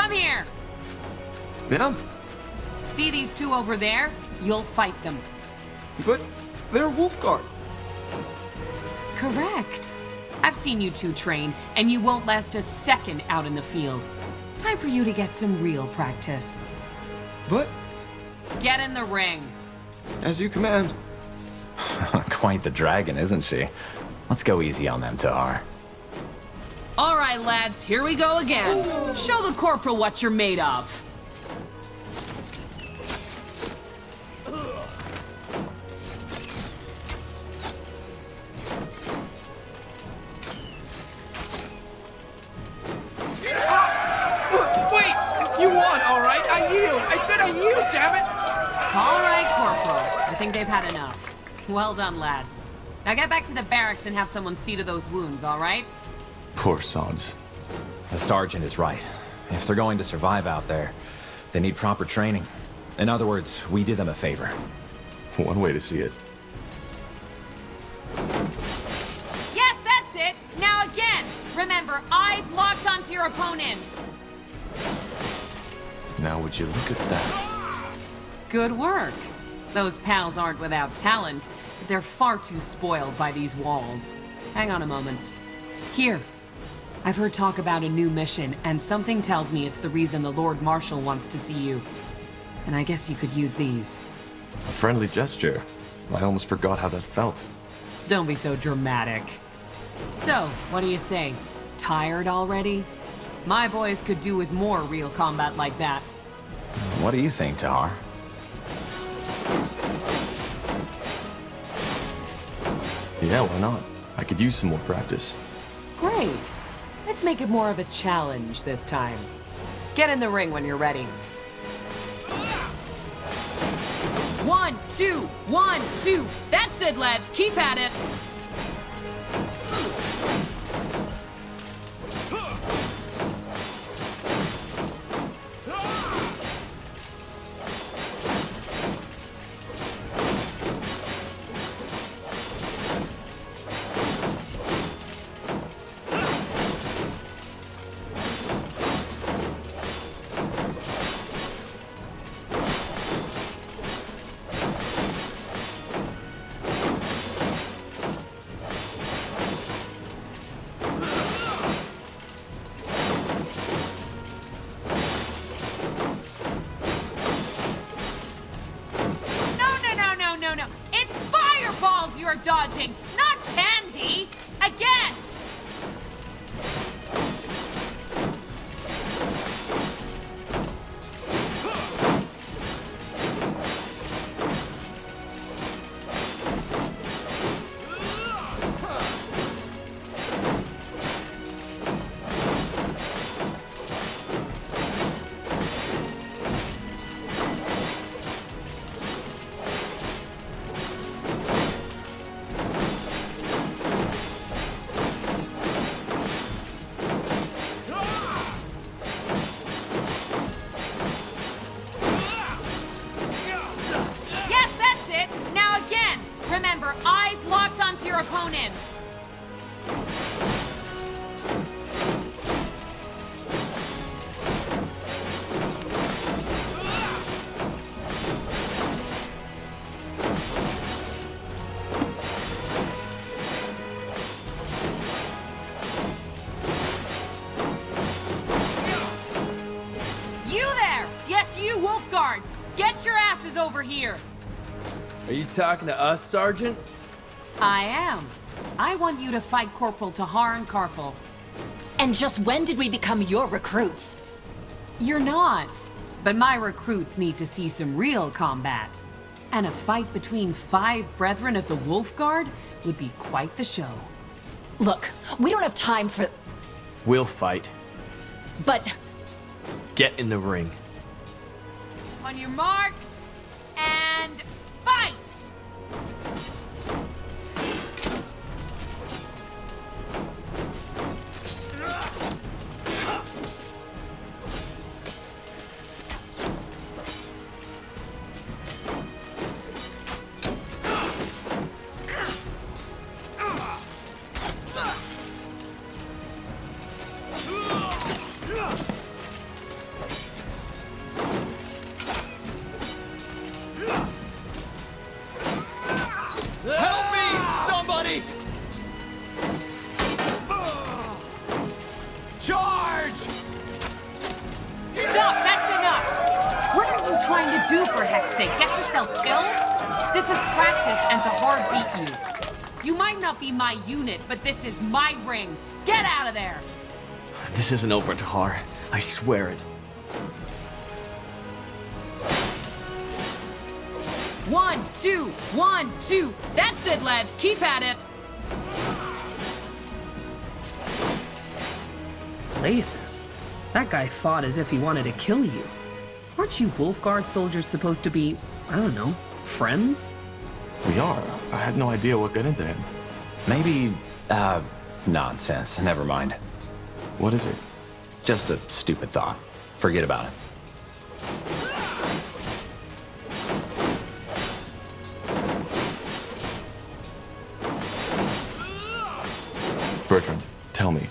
Come here! Yeah, See these two over there? You'll fight them. but they're Wolfguard. Correct. I've seen you two train, and you won't last a second out in the field. Time for you to get some real practice. But, Get in the ring. as you command. Quite the dragon, isn't she? Let's go easy on them, Tahar. All right, lads, here we go again. Show the corporal what you're made of. Wait! You won, all right? I yield! I said I yield, damn it! All right, corporal. I think they've had enough. Well done, lads. Now get back to the barracks and have someone see to those wounds, all right? Poor sods. The sergeant is right. If they're going to survive out there, they need proper training. In other words, we did them a favor. One way to see it. Yes, that's it. Now again. Remember, eyes locked onto your opponents. Now would you look at that? Good work. Those pals aren't without talent, but they're far too spoiled by these walls. Hang on a moment. Here. I've heard talk about a new mission, and something tells me it's the reason the Lord Marshal wants to see you. And I guess you could use these. A friendly gesture. I almost forgot how that felt. Don't be so dramatic. So, what do you say? Tired already? My boys could do with more real combat like that. What do you think, Tahar? Yeah, why not? I could use some more practice. Great. Let's make it more of a challenge this time. Get in the ring when you're ready. 1, 2, 1, 2. That's it, lads. Keep at it. No. It's fireballs you're dodging, not candy. Again. Remember, eyes locked onto your opponents. You there! Yes, you wolf guards! Get your asses over here! Are you talking to us, Sergeant? I am. I want you to fight Corporal Tahar and Carpal. And just when did we become your recruits? You're not. But my recruits need to see some real combat. And a fight between 5 brethren of the Wolf Guard would be quite the show. Look, we don't have time for... We'll fight. But... Get in the ring. On your marks, and fight! Thanks. Stop! That's enough! What are you trying to do, for heck's sake? Get yourself killed? This is practice, and Tahar beat you. You might not be my unit, but this is my ring. Get out of there! This isn't over, Tahar. I swear it. 1, 2, 1, 2. That's it, lads. Keep at it. Blazes. That guy fought as if he wanted to kill you. Aren't you Wolfguard soldiers supposed to be, I don't know, friends? We are. I had no idea what got into him. Maybe, nonsense. Never mind. What is it? Just a stupid thought. Forget about it. Bertrand, tell me.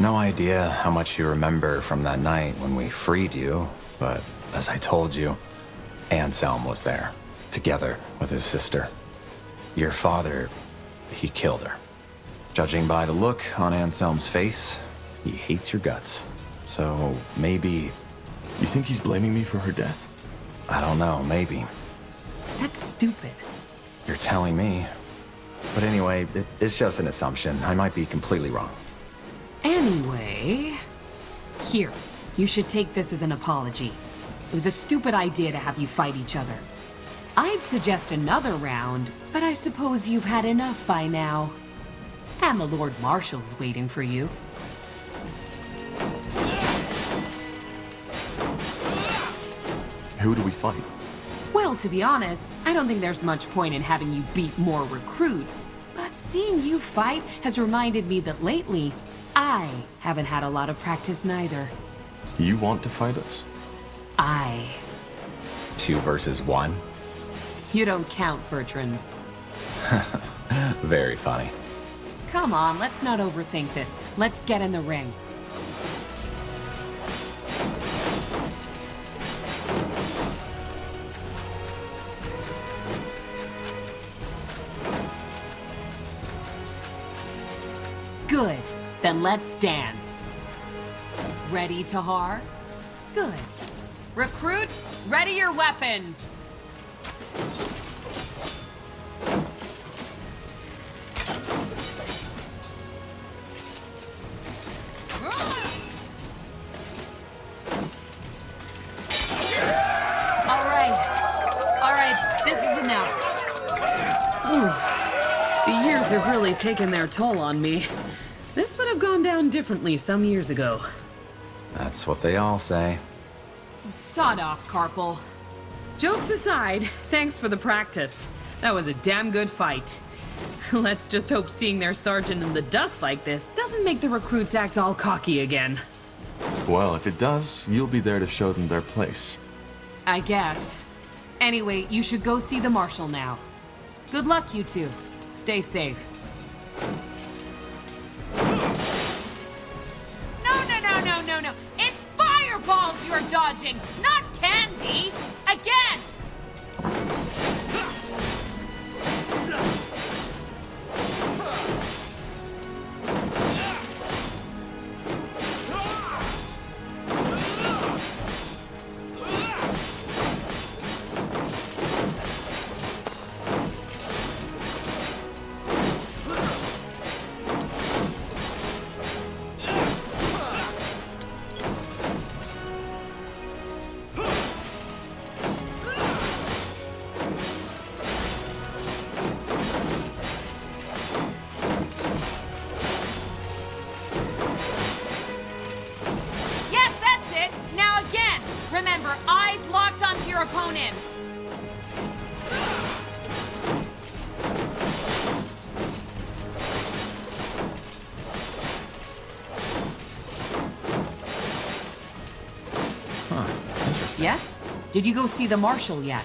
No idea how much you remember from that night when we freed you, but as I told you, Anselm was there, together with his sister. Your father, he killed her. Judging by the look on Anselm's face, he hates your guts. So maybe... You think he's blaming me for her death? I don't know, maybe. That's stupid. You're telling me. But anyway, it's just an assumption. I might be completely wrong. Anyway... Here. You should take this as an apology. It was a stupid idea to have you fight each other. I'd suggest another round, but I suppose you've had enough by now. And the Lord Marshal's waiting for you. Who do we fight? Well, to be honest, I don't think there's much point in having you beat more recruits. But seeing you fight has reminded me that lately, I haven't had a lot of practice neither. You want to fight us? 2 versus 1? You don't count, Bertrand. Very funny. Come on, let's not overthink this. Let's get in the ring. Good. Then let's dance. Ready, Tahar? Good. Recruits, ready your weapons! Alright, this is enough. Oof. The years have really taken their toll on me. This would have gone down differently some years ago. That's what they all say. Sod off, Carpal. Jokes aside, thanks for the practice. That was a damn good fight. Let's just hope seeing their sergeant in the dust like this doesn't make the recruits act all cocky again. Well, if it does, you'll be there to show them their place. I guess. Anyway, you should go see the Marshal now. Good luck, you two. Stay safe. No. It's fireballs you're dodging, not candy! Again! Remember, eyes locked onto your opponent. Huh, interesting. Yes? Did you go see the Marshal yet?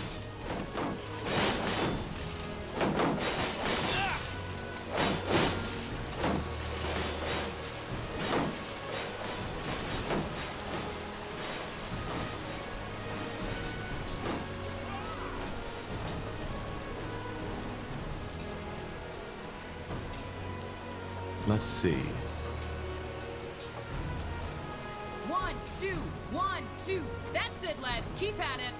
Let's see. 2, 1, 2. That's it, lads. Keep at it.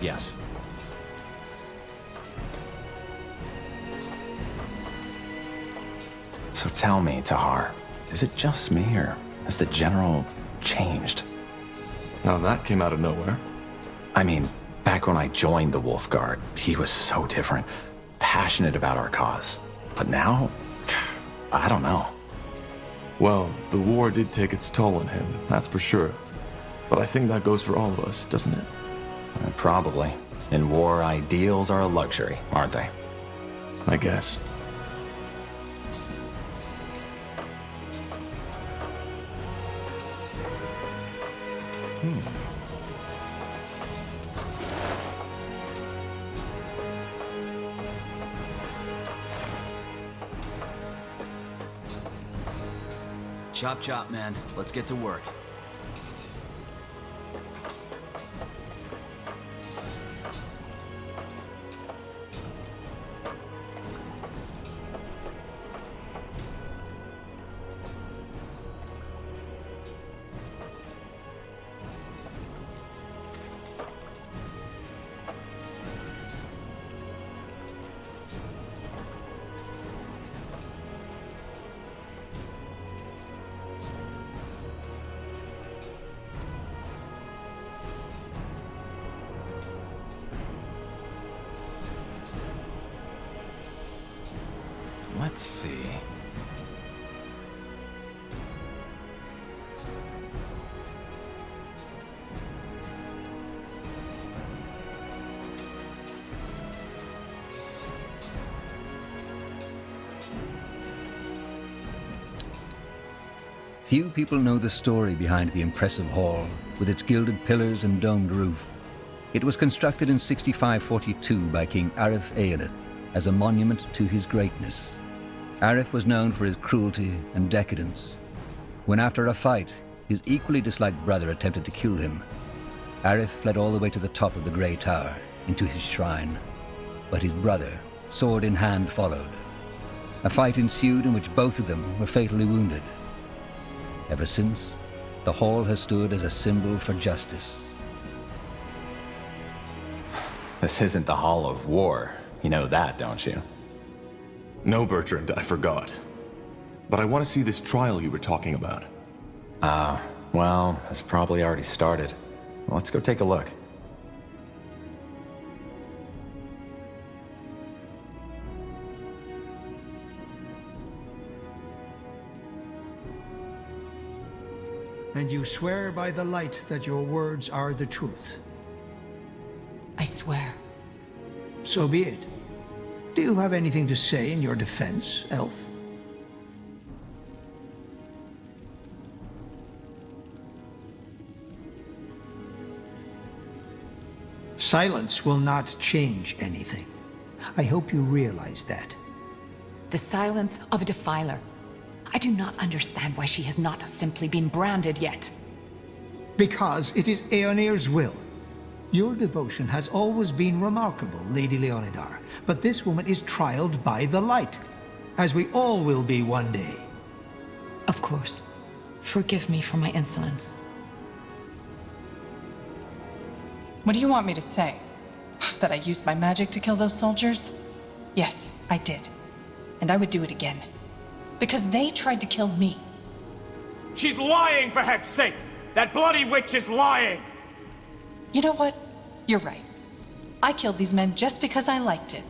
Yes. So tell me, Tahar, is it just me, or has the general changed? Now that came out of nowhere. I mean, back when I joined the Wolf Guard, he was so different, passionate about our cause. But now, I don't know. Well, the war did take its toll on him, that's for sure. But I think that goes for all of us, doesn't it? Probably. In war, ideals are a luxury, aren't they? I guess. Chop chop, man. Let's get to work. Let's see. Few people know the story behind the impressive hall, with its gilded pillars and domed roof. It was constructed in 6542 by King Arif Aelith as a monument to his greatness. Arif was known for his cruelty and decadence. When after a fight, his equally disliked brother attempted to kill him, Arif fled all the way to the top of the Grey Tower, into his shrine. But his brother, sword in hand, followed. A fight ensued in which both of them were fatally wounded. Ever since, the hall has stood as a symbol for justice. This isn't the Hall of War. You know that, don't you? No, Bertrand, I forgot. But I want to see this trial you were talking about. Well, it's probably already started. Let's go take a look. And you swear by the light that your words are the truth. I swear. So be it. Do you have anything to say in your defense, Elf? Silence will not change anything. I hope you realize that. The silence of a defiler. I do not understand why she has not simply been branded yet. Because it is Aonir's will. Your devotion has always been remarkable, Lady Leonidar, but this woman is trialed by the light, as we all will be one day. Of course. Forgive me for my insolence. What do you want me to say? That I used my magic to kill those soldiers? Yes, I did. And I would do it again. Because they tried to kill me. She's lying, for heck's sake! That bloody witch is lying! You know what? You're right. I killed these men just because I liked it.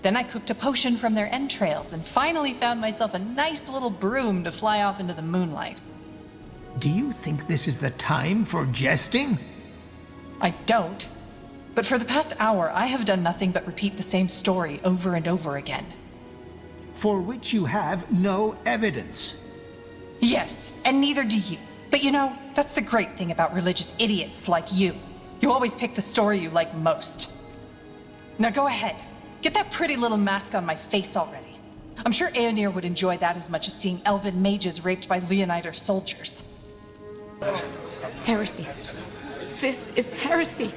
Then I cooked a potion from their entrails and finally found myself a nice little broom to fly off into the moonlight. Do you think this is the time for jesting? I don't. But for the past hour, I have done nothing but repeat the same story over and over again. For which you have no evidence. Yes, and neither do you. But you know, that's the great thing about religious idiots like you. You always pick the story you like most. Now go ahead. Get that pretty little mask on my face already. I'm sure Aonir would enjoy that as much as seeing elven mages raped by Leonider soldiers. Heresy. This is heresy.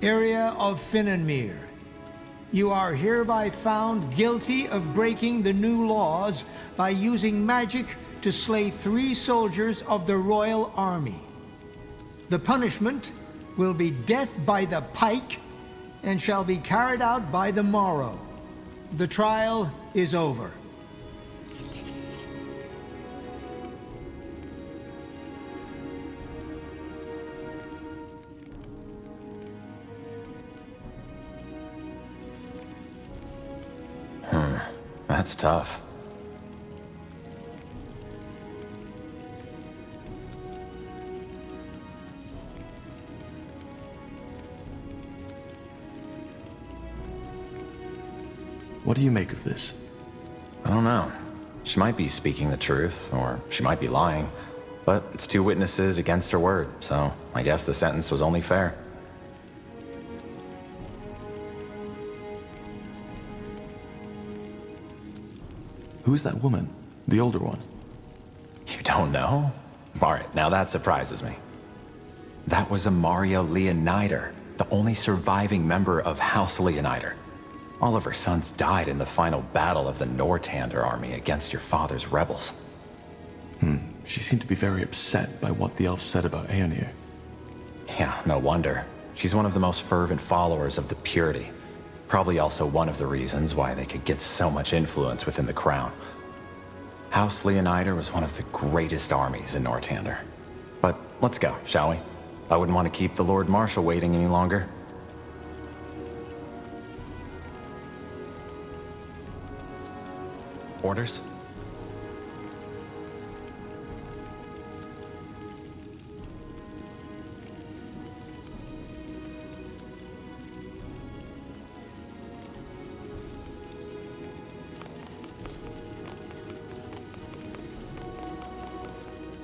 Area of Finnenmere. You are hereby found guilty of breaking the new laws by using magic to slay 3 soldiers of the royal army. The punishment will be death by the pike and shall be carried out by the morrow. The trial is over. That's tough. What do you make of this? I don't know. She might be speaking the truth, or she might be lying, but it's 2 witnesses against her word, so I guess the sentence was only fair. Who's that woman? The older one? You don't know? Alright, now that surprises me. That was Amaria Leonider, the only surviving member of House Leonider. All of her sons died in the final battle of the Nortander army against your father's rebels. She seemed to be very upset by what the elf said about Aonir. Yeah, no wonder. She's one of the most fervent followers of the purity. Probably also one of the reasons why they could get so much influence within the crown. House Leonider was one of the greatest armies in Nortander. But let's go, shall we? I wouldn't want to keep the Lord Marshal waiting any longer. Orders?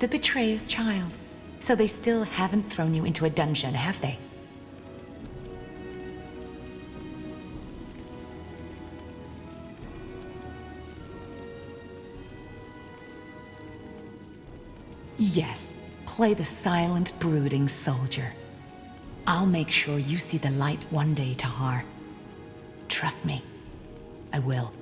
The betrayer's child. So they still haven't thrown you into a dungeon, have they? Yes, play the silent, brooding soldier. I'll make sure you see the light one day, Tahar. Trust me, I will.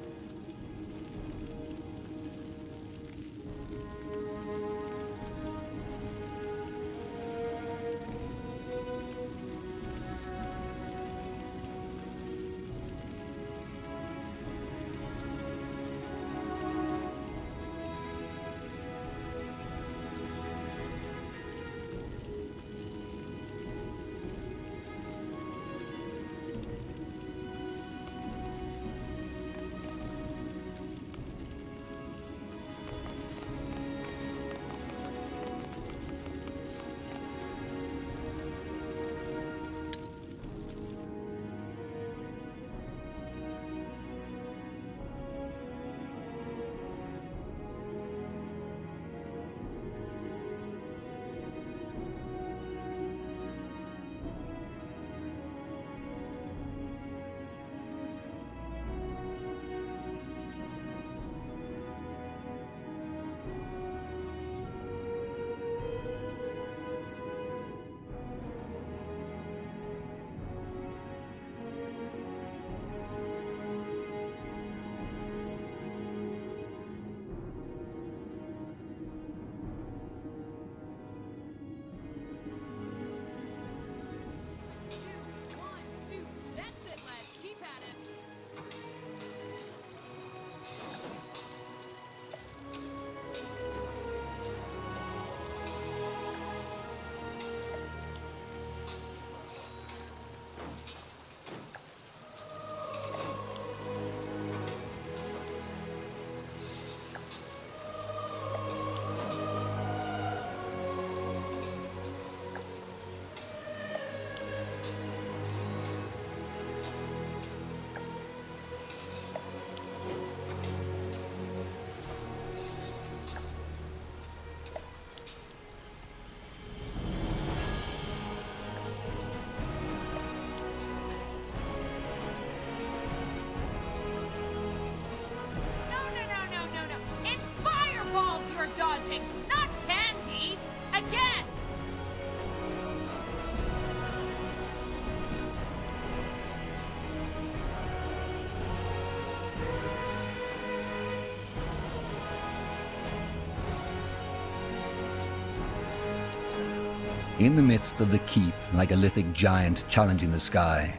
In the midst of the keep, like a lithic giant challenging the sky,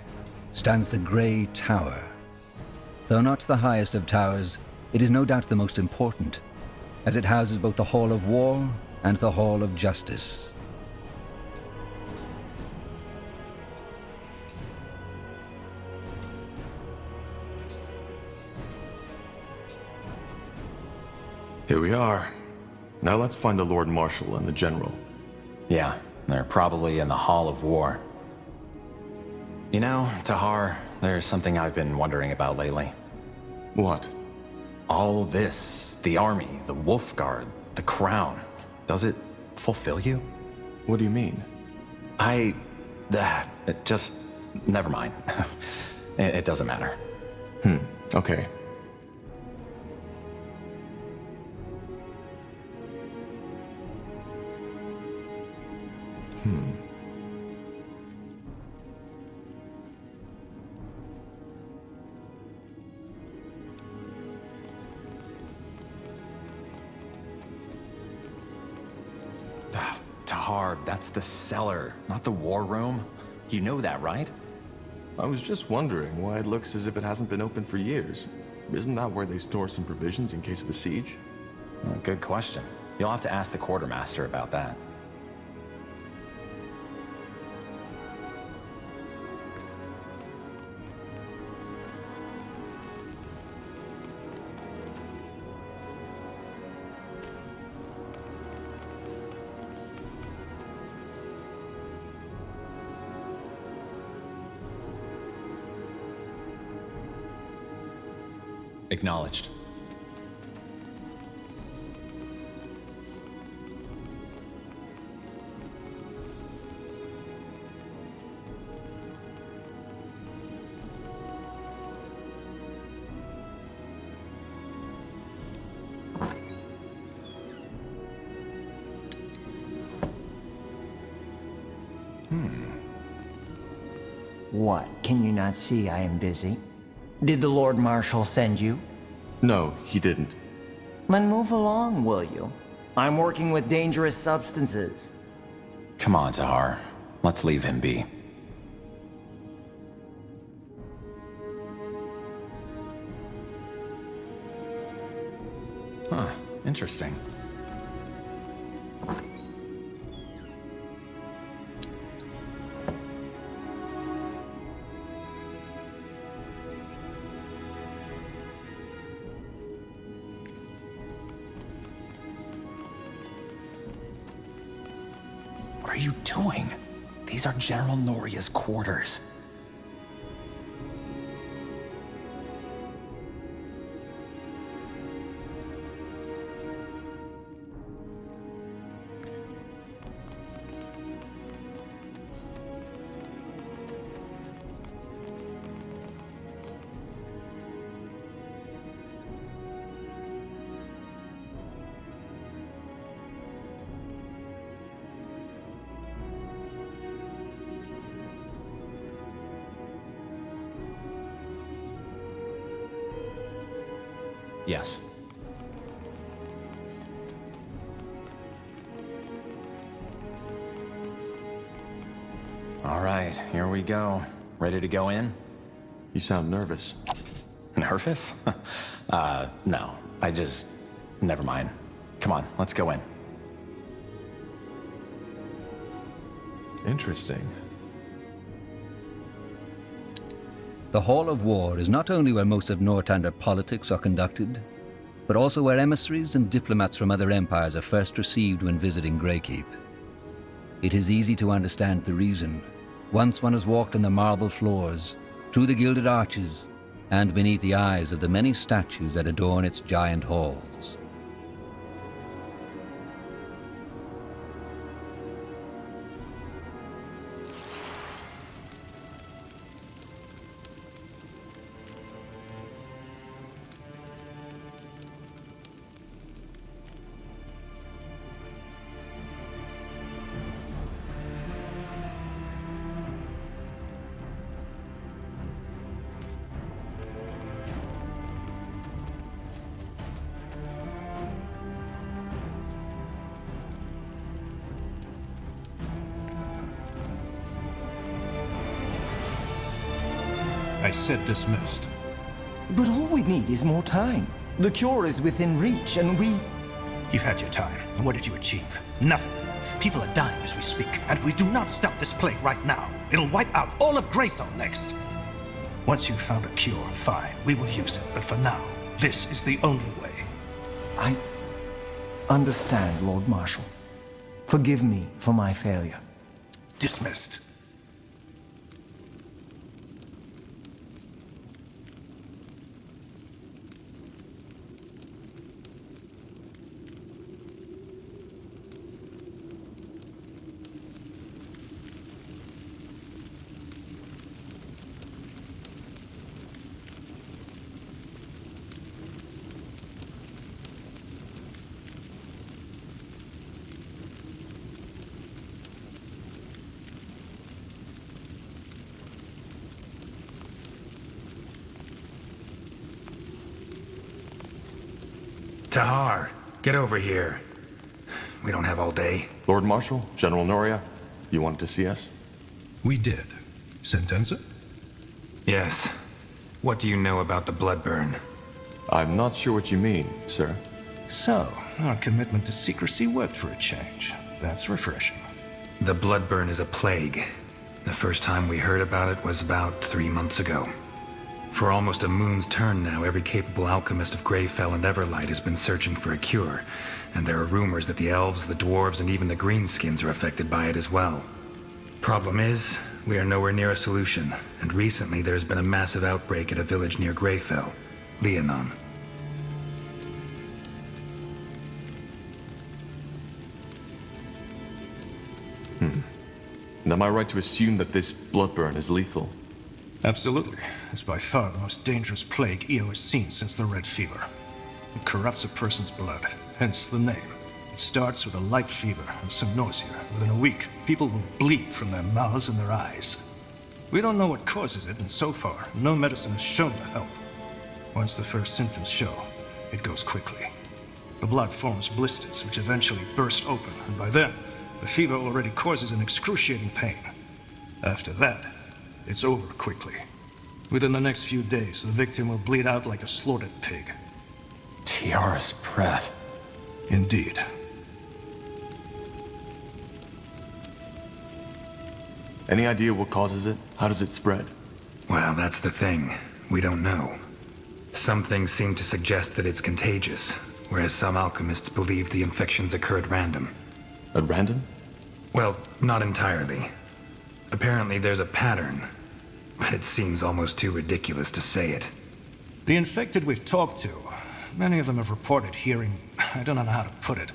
stands the Grey Tower. Though not the highest of towers, it is no doubt the most important, as it houses both the Hall of War and the Hall of Justice. Here we are. Now let's find the Lord Marshal and the General. Yeah, they're probably in the Hall of War. You know, Tahar, there's something I've been wondering about lately. What? All this, the army, the Wolf Guard, the crown, does it fulfill you? What do you mean? Just, never mind. It doesn't matter. Okay. Tahar, that's the cellar, not the war room. You know that, right? I was just wondering why it looks as if it hasn't been open for years. Isn't that where they store some provisions in case of a siege? Good question. You'll have to ask the quartermaster about that. Acknowledged. What? Can you not see I am busy? Did the Lord Marshal send you? No, he didn't. Then move along, will you? I'm working with dangerous substances. Come on, Tahar. Let's leave him be. Huh, interesting. What are you doing? These are General Noria's quarters. Yes. All right, here we go. Ready to go in? You sound nervous. Nervous? No. Never mind. Come on, let's go in. Interesting. The Hall of War is not only where most of Northander politics are conducted, but also where emissaries and diplomats from other empires are first received when visiting Greykeep. It is easy to understand the reason, once one has walked on the marble floors, through the gilded arches, and beneath the eyes of the many statues that adorn its giant halls. I said dismissed. But all we need is more time. The cure is within reach, and we... You've had your time. And what did you achieve? Nothing. People are dying as we speak, and if we do not stop this plague right now, it'll wipe out all of Greyfell next. Once you've found a cure, fine, we will use it, but for now, this is the only way. I understand, Lord Marshal. Forgive me for my failure. Dismissed. Tahar, get over here. We don't have all day. Lord Marshal, General Noria, you wanted to see us? We did. Sentenza? Yes. What do you know about the Bloodburn? I'm not sure what you mean, sir. So, our commitment to secrecy worked for a change. That's refreshing. The Bloodburn is a plague. The first time we heard about it was about 3 months ago. For almost a moon's turn now, every capable alchemist of Greyfell and Everlight has been searching for a cure, and there are rumors that the elves, the dwarves, and even the greenskins are affected by it as well. Problem is, we are nowhere near a solution, and recently there's been a massive outbreak at a village near Greyfell, Leonon. And am I right to assume that this Bloodburn is lethal? Absolutely. It's by far the most dangerous plague EO has seen since the Red Fever. It corrupts a person's blood, hence the name. It starts with a light fever and some nausea. Within a week, people will bleed from their mouths and their eyes. We don't know what causes it, and so far, no medicine has shown to help. Once the first symptoms show, it goes quickly. The blood forms blisters, which eventually burst open, and by then, the fever already causes an excruciating pain. After that, it's over quickly. Within the next few days, the victim will bleed out like a slaughtered pig. Tiara's breath. Indeed. Any idea what causes it? How does it spread? Well, that's the thing. We don't know. Some things seem to suggest that it's contagious, whereas some alchemists believe the infections occur at random. At random? Well, not entirely. Apparently there's a pattern, but it seems almost too ridiculous to say it. The infected we've talked to, many of them have reported hearing, I don't know how to put it,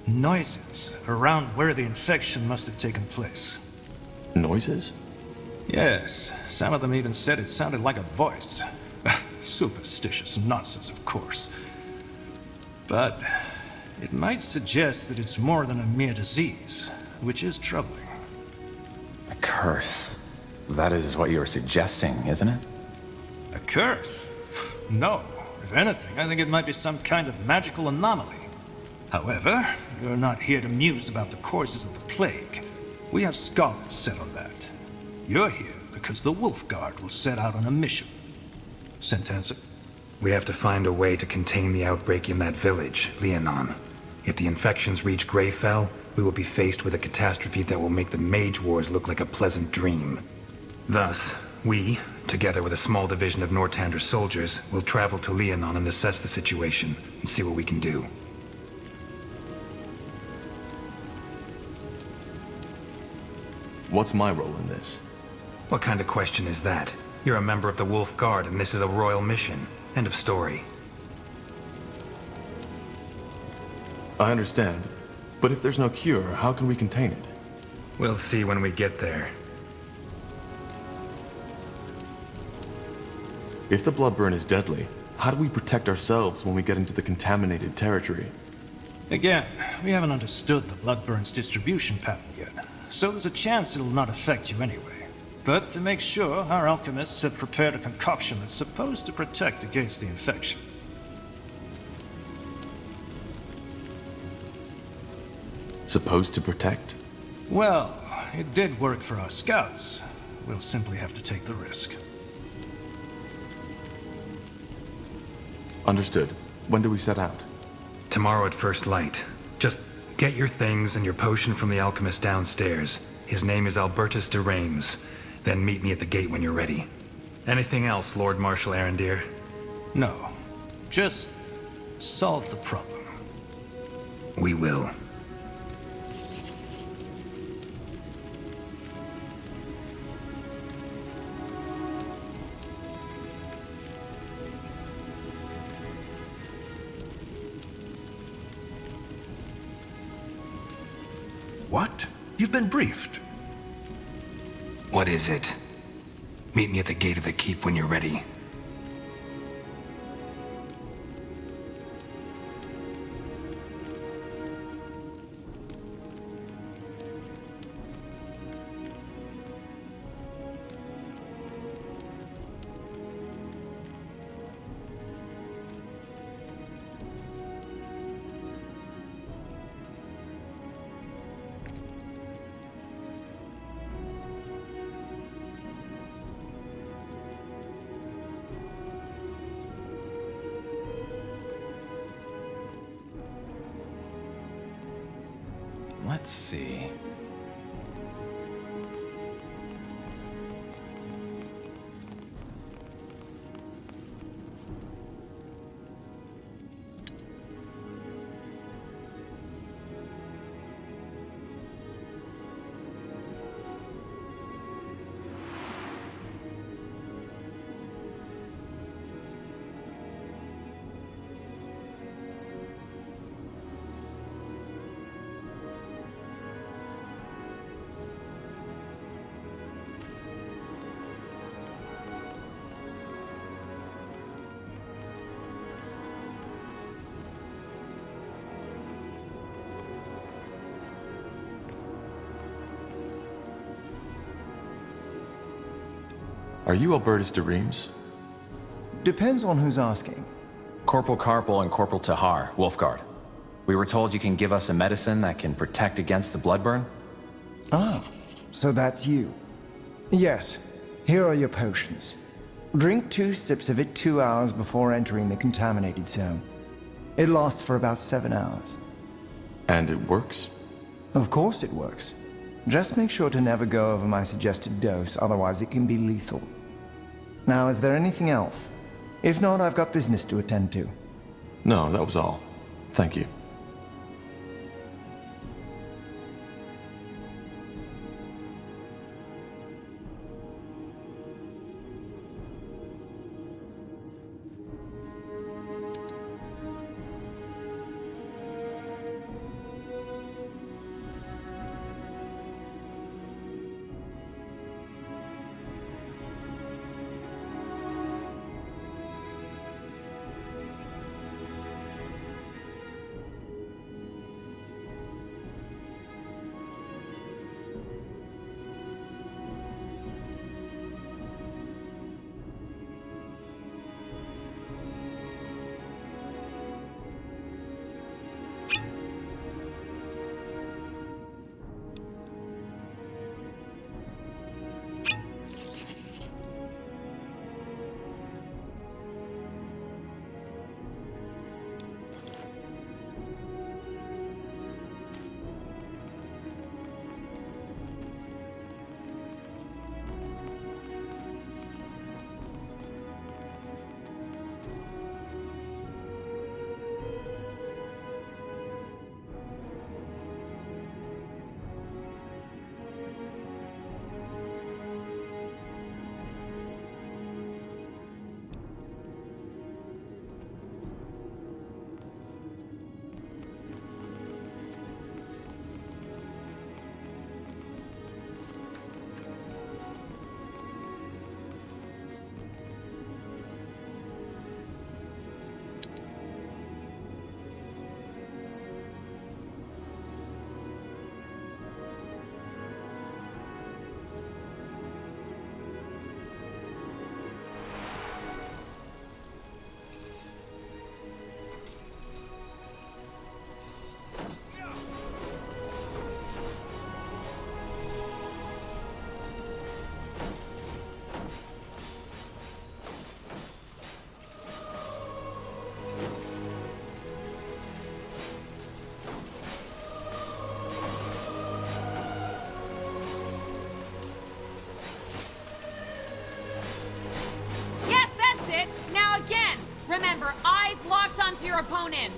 noises around where the infection must have taken place. Noises? Yes, some of them even said it sounded like a voice. Superstitious nonsense, of course. But it might suggest that it's more than a mere disease, which is troubling. A curse. That is what you're suggesting, isn't it? A curse? No. If anything, I think it might be some kind of magical anomaly. However, you're not here to muse about the causes of the plague. We have scholars set on that. You're here because the Wolf Guard will set out on a mission. Sentenza? We have to find a way to contain the outbreak in that village, Leonon. If the infections reach Greyfell, we will be faced with a catastrophe that will make the Mage Wars look like a pleasant dream. Thus, we, together with a small division of Nortander soldiers, will travel to Leonon and assess the situation and see what we can do. What's my role in this? What kind of question is that? You're a member of the Wolf Guard and this is a royal mission. End of story. I understand. But if there's no cure, how can we contain it? We'll see when we get there. If the Bloodburn is deadly, how do we protect ourselves when we get into the contaminated territory? Again, we haven't understood the Bloodburn's distribution pattern yet, so there's a chance it'll not affect you anyway. But to make sure, our alchemists have prepared a concoction that's supposed to protect against the infection. Supposed to protect? Well, it did work for our scouts. We'll simply have to take the risk. Understood. When do we set out? Tomorrow at first light. Just get your things and your potion from the alchemist downstairs. His name is Albertus de Reims. Then meet me at the gate when you're ready. Anything else, Lord Marshal Arondir? No. Just solve the problem. We will. What? You've been briefed. What is it? Meet me at the gate of the keep when you're ready. Let's see. Are you Albertus de Reims? Depends on who's asking. Corporal Carpel and Corporal Tahar, Wolfguard. We were told you can give us a medicine that can protect against the Bloodburn? Ah, so that's you. Yes, here are your potions. Drink 2 sips of it 2 hours before entering the contaminated zone. It lasts for about 7 hours. And it works? Of course it works. Just make sure to never go over my suggested dose, otherwise it can be lethal. Now, is there anything else? If not, I've got business to attend to. No, that was all. Thank you. Remember, eyes locked onto your opponent.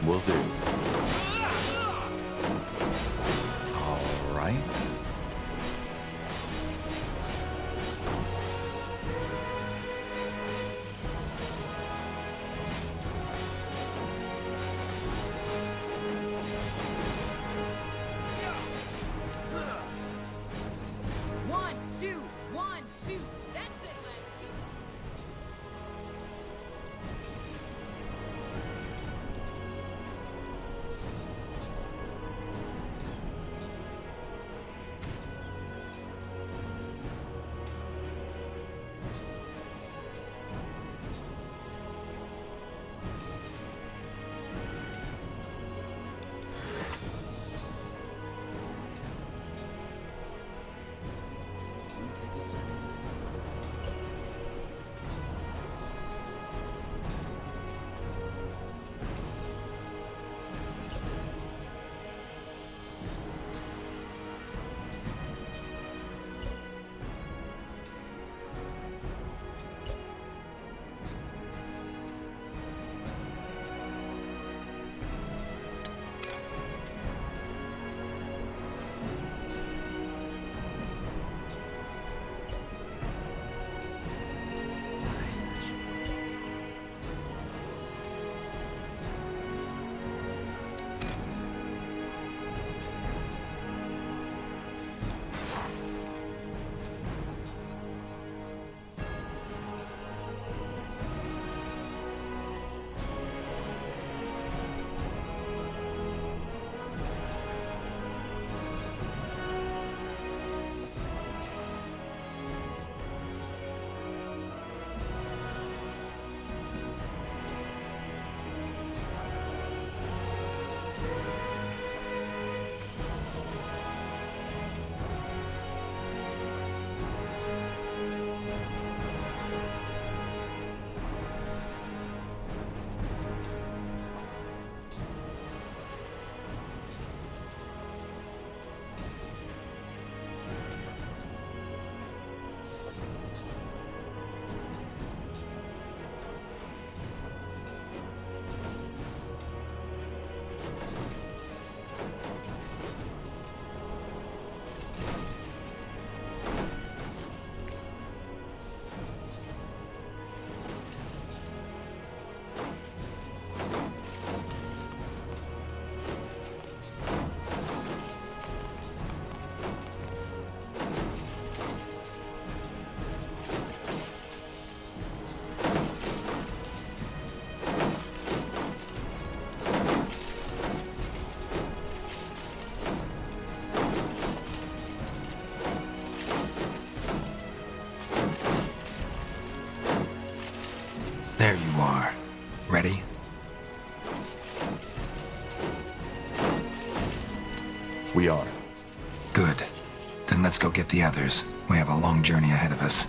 Will do. All right. One, two, one, two. That's it, let's keep. There you are. Ready? We are. Good. Then let's go get the others. We have a long journey ahead of us.